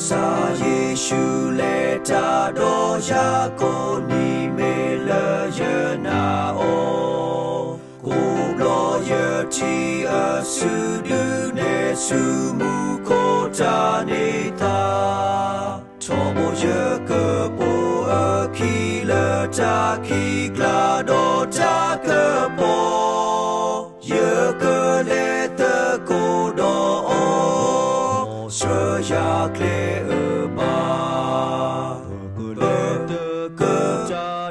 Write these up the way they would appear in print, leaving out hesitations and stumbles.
Sa Giêsu lệ ta đó ya cô ni mê lơ yơ na ô cô lo yơ chi ở sư đu nê sư mu cô ta nê ta cho bộ yơ cơ bộ ở khi lơ ta khi gla đó ta cơ bộ yơ cơ lệ tơ cô đó ô sơ ya kle ở ba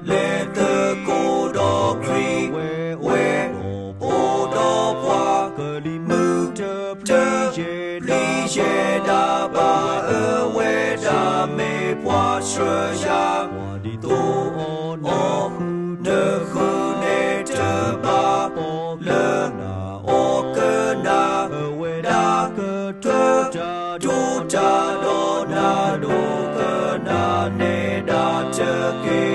lệ tơ cô đó kri we ô đó qua mưu tơ lý ye đa ba ở we đa mê qua sơ ya tô ô nơ khu nê tơ ba lơ ô cơ na đa tơ tu ta đô na đô cơ na nê đa tơ kê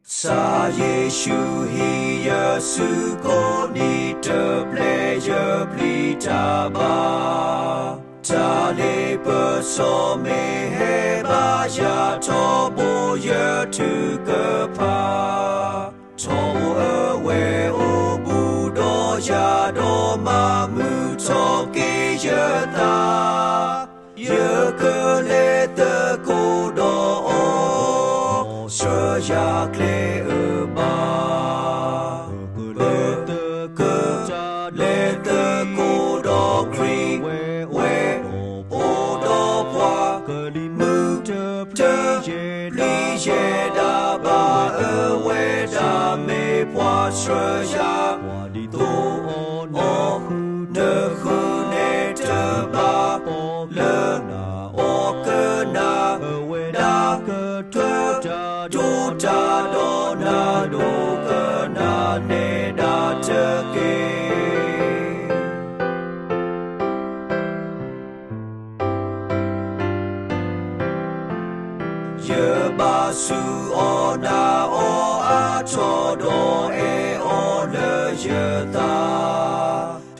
Sa Giêsu hi yơ sư cô ni tơ ple yơ pli ta ba ta lê bơ so mê he ba ya to bo yơ tu cơ pa to ơ we o bu do ya do ma mu to kê yơ ta yơ cơ lê tơ cô do o sơ ya kle ơ ba lê tơ cô do kri we o do qua mưu tơ lý ye đa ba ơ we đa mê qua sơ ya tô ô nơ khu nê tơ ba lơ ô cơ na đa tơ tu ta đô na đô cơ na nê đa tơ kê Yơ ba su o na o a cho do e o lơ yơ ta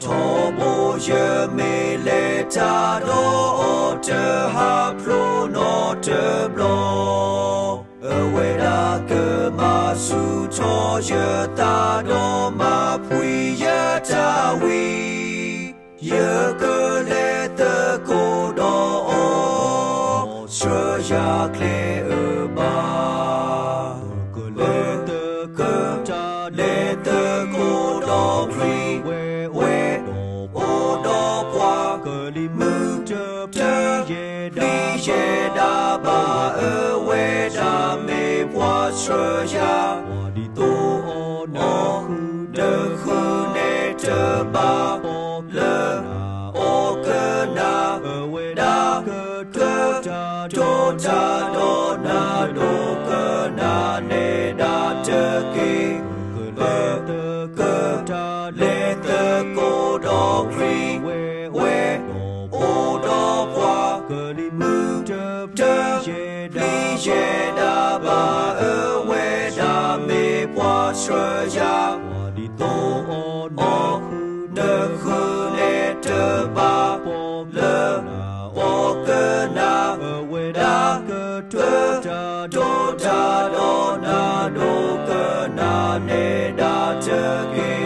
Tho bo yơ mê lê ta do o tơ ha plo no tơ blo we da cơ ma su cho yơ ta do ma pui yơ ta wi yơ cơ lê tơ cô do o sơ ya kle ơ ba lê tơ cô do kri we o do qua mưu tơ lý ye đa ba ơ we đa mê qua sơ ya tô ô nơ khu nê tơ ba lơ ô cơ na đa tơ tô ta đô na đô cơ na nê đa tơ kê lê tơ cô đô kri we ô đô qua mưu tơ lý ye đa ba ơ we đa mê qua sơ ya tô ô nơ khu nê tơ ba lơ ô cơ na đa tơ tô ta đô na đô cơ na nê đa tơ kê